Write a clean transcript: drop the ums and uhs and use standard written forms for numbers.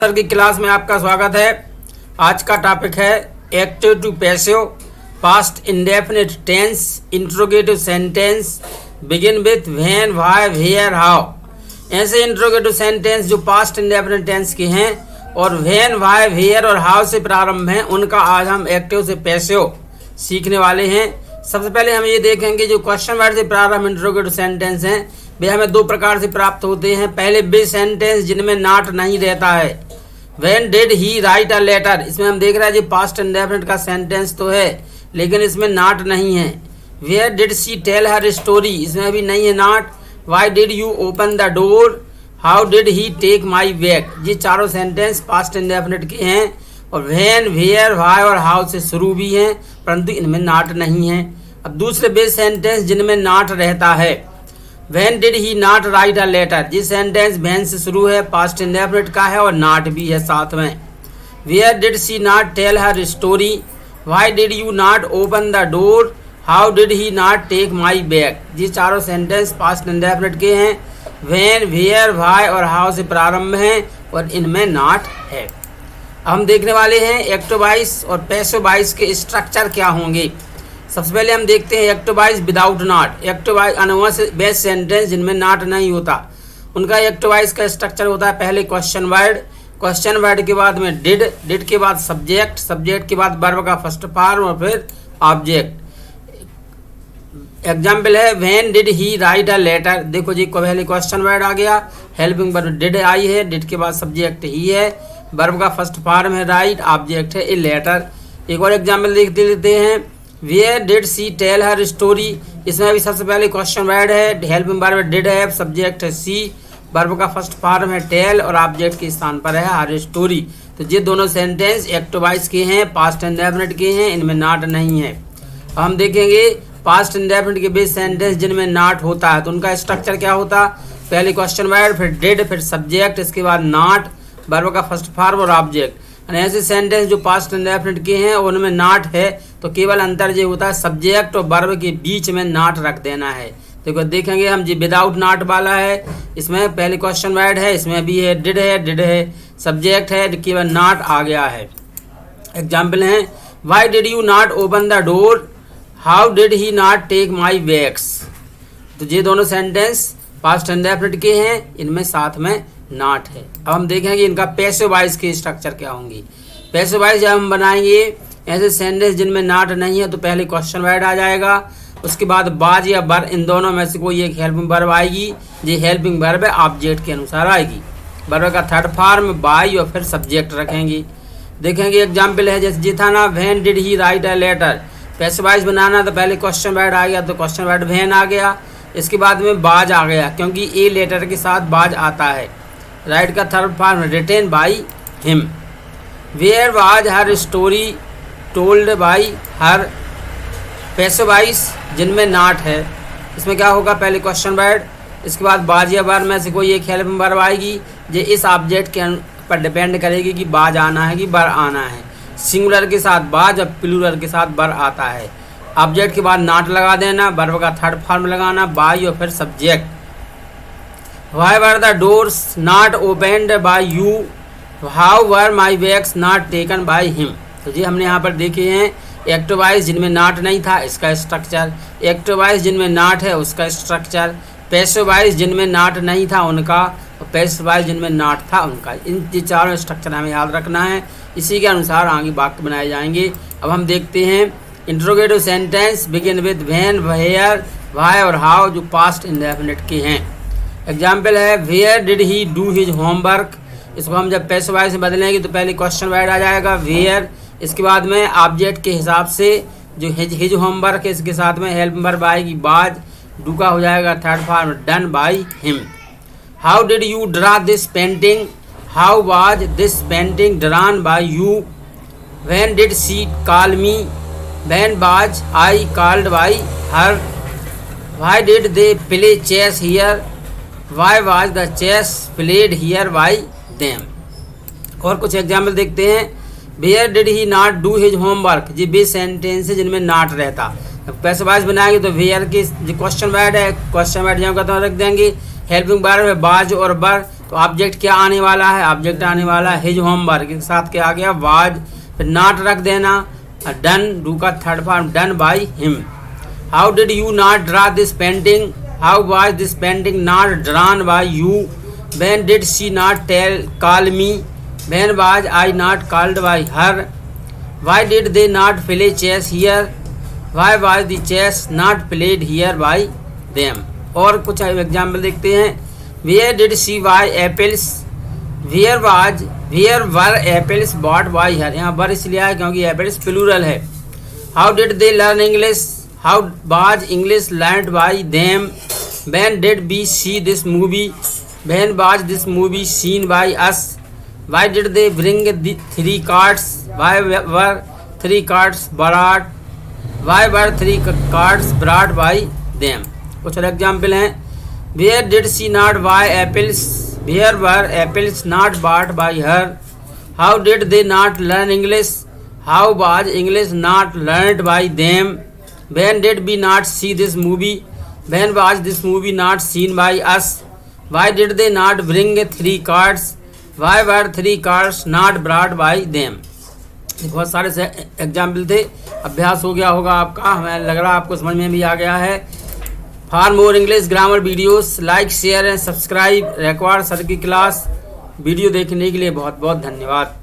Sir की class में आपका स्वागत है। आज का टॉपिक है active to passive past indefinite tense interrogative sentence begin with when why where how. ऐसे इंट्रोगेटिव सेंटेंस जो पास्ट इंडेफिनिट टेंस के हैं और व्हेन व्हाई वेयर और हाउ से प्रारंभ हैं, उनका आज हम एक्टिव से पैसिव सीखने वाले हैं। सबसे पहले हम ये देखेंगे जो क्वेश्चन वर्ड से प्रारंभ इंट्रोगेटिव सेंटेंस हैं वे हमें दो प्रकार से प्राप्त होते हैं। पहले बे सेंटेंस जिनमें नॉट नहीं रहता है। When did he write a letter? इसमें हम देख रहे हैं जी पास्ट इंडेफिनिट का सेंटेंस तो है लेकिन इसमें नॉट नहीं है। Where did she tell her story? इसमें भी नहीं है not. Why did you open the door? How did he take my bag? ये चारों सेंटेंस पास्ट इंडेफिनिट के हैं और when, where, why और how से शुरू भी हैं परंतु इनमें नॉट नहीं है। अब दूसरे बेस सेंटेंस जिनमें नॉट रहता है। When did he not write a letter? जिस सेंटेंस when से शुरू है पास्ट इंडेफिनिट का है और नॉट भी है साथ में। Where did she not tell her story? Why did you not open the door? How did he not take my bag? ये चारों सेंटेंस पास्ट इंडेफिनिट के हैं। when, where, why और how से प्रारंभ हैं और इनमें नॉट है। हम देखने वाले हैं एक्टिव वॉइस और पैसिव वॉइस के स्ट्रक्चर क्या होंगे। सबसे पहले हम देखते हैं active voice without not. Active voice अनवा से बेस सेंटेंस जिनमें नॉट नहीं होता उनका एक्टिव वॉइस का स्ट्रक्चर होता है। पहले क्वेश्चन वर्ड के बाद में डिड के बाद सब्जेक्ट के बाद वर्ब का फर्स्ट फॉर्म और फिर ऑब्जेक्ट। एग्जाम्पल है when did he write a letter. देखो जी पहले क्वेश्चन वर्ड आ गया, हेल्पिंग वर्ब डिड आई है, डिड के बाद सब्जेक्ट ही है, वर्ब का फर्स्ट फॉर्म है राइट, ऑब्जेक्ट है ए लेटर। एक और एग्जाम्पल देखते लेते हैं Where did she tell her story? इसमें भी सबसे पहले क्वेश्चन वर्ड है, हेल्पिंग वर्ब डिड है, सब्जेक्ट है सी, वर्ब का फर्स्ट फॉर्म है टेल और ऑब्जेक्ट के स्थान पर है हर स्टोरी। तो ये दोनों सेंटेंस एक्टिव वॉइस के हैं, पास्ट इंडेफिनिट के हैं, इनमें नॉट नहीं है। अब हम देखेंगे पास्ट इंडेफिनिट के बेस सेंटेंस जिनमें नॉट होता है तो उनका स्ट्रक्चर क्या होता। पहले क्वेश्चन वर्ड, फिर डिड, फिर सब्जेक्ट, इसके बाद नॉट, वर्ब का फर्स्ट फॉर्म और ऑब्जेक्ट। ऐसे सेंटेंस जो पास्ट इंडेफिनिट के हैं और उनमें नॉट है तो केवल अंतर ये होता है सब्जेक्ट और वर्ब के बीच में नॉट रख देना है। देखो देखेंगे हम जी विदाउट नॉट वाला है, इसमें पहले क्वेश्चन वर्ड है, इसमें भी है, डिड है, सब्जेक्ट है, केवल नॉट आ गया है। एग्जाम्पल हैं why did you not open the door, how did he not take my bags. तो ये दोनों सेंटेंस पास्ट इंडेफिनिट के हैं, इनमें साथ में नॉट है। अब हम देखेंगे इनका पैसिव वॉइस की स्ट्रक्चर क्या होंगी। पैसिव वॉइस जब हम बनाएंगे ऐसे सेंटेंस जिनमें नॉट नहीं है तो पहले क्वेश्चन वर्ड आ जाएगा, उसके बाद बाज या बर, इन दोनों में से कोई एक हेल्पिंग वर्ब आएगी। ये हेल्पिंग वर्ब है ऑब्जेक्ट के अनुसार आएगी, वर्ब का थर्ड फॉर्म बाई और फिर सब्जेक्ट रखेंगे। देखेंगे एग्जाम्पल है जैसे जी था ना when did he write a letter. Passive voice बनाना तो पहले क्वेश्चन वर्ड आ गया तो क्वेश्चन वर्ड व्हेन आ गया, इसके बाद में बाज आ गया क्योंकि ए लेटर के साथ बाज आता है। राइट का third form written by him. Where was her story told by her. Passive voice जिनमें नॉट है इसमें क्या होगा, पहले क्वेश्चन वर्ड, इसके बाद बाज या बर में से कोई एक हेल्पिंग वर्ब आएगी। ये इस ऑब्जेक्ट के पर डिपेंड करेगी कि बाज आना है कि बर आना है। सिंगुलर के साथ बाज और प्लूरल के साथ बर आता है। ऑब्जेक्ट के बाद नॉट लगा देना, वर्ब का थर्ड फॉर्म लगाना बाई और फिर subject. Why were the doors not opened by you? How were my bags not taken by him? तो जी हमने यहाँ पर देखे हैं एक्टिव वॉइस जिनमें नॉट नहीं था इसका स्ट्रक्चर, एक्टिव वॉइस जिनमें नॉट है उसका स्ट्रक्चर, पैसिव वॉइस जिनमें नॉट नहीं था उनका और पैसिव वॉइस जिनमें नॉट था उनका। इन चारों स्ट्रक्चर हमें याद रखना है, इसी के अनुसार आगे वाक्य बनाए जाएंगे। अब हम देखते हैं interrogative sentence begin with when, where, why और हाउ जो पास्ट इंडेफिनिट के हैं। एग्जाम्पल है where did he do his homework. इसको हम जब पैसिव वॉइस में बदलेंगे तो पहले क्वेश्चन वर्ड आ जाएगा वेयर, इसके बाद में ऑब्जेक्ट के हिसाब से जो हिज होमवर्क है इसके साथ में हेल्प वर्ब आएगी बाज, डू का हो जाएगा third form done by him. How did you draw this painting, how was this painting drawn by you. When did she call me, when was I called by her. Why did they play chess here, Why was the chess played here by them? और कुछ example देखते हैं। Where did he not do his homework? ये base sentence है जिनमें not रहता। Passive voice बनाएंगे तो वेयर की जो क्वेश्चन वर्ड है, क्वेश्चन वर्ड यहाँ का तो रख देंगे, हेल्पिंग वर्ब है बाज और बर, तो ऑब्जेक्ट क्या आने वाला है, ऑब्जेक्ट आने वाला है हिज होमवर्क के साथ क्या आ गया वाज, फिर नॉट रख देना, डन डू का third form done by him. How did you not draw this painting, how was this painting not drawn by you, when did she not tell call me, when was I not called by her, why did they not play chess here, why was the chess not played here by them. और कुछ example देखते हैं। Where did she buy apples, where were apples bot by her, यहाँ were इसलिए आया क्योंकि apples plural है। How did they learn English, how was English learned by them, when did we see this movie, when was this movie seen by us, why did they bring the 3 cards, why were 3 cards brought, why were 3 cards brought by them. कुछ और example हैं। Where did she not buy apples, where were apples not bought by her, how did they not learn English, how was English not learned by them, when did we not see this movie, when was this movie not seen by us, why did they not bring 3 cards, why were 3 cards not brought by them. बहुत सारे से example थे। अभ्यास हो गया होगा आपका, हमें लग रहा है आपको समझ में भी आ गया है। For more English grammar videos like share and subscribe. Required sir की क्लास वीडियो देखने के लिए बहुत बहुत धन्यवाद।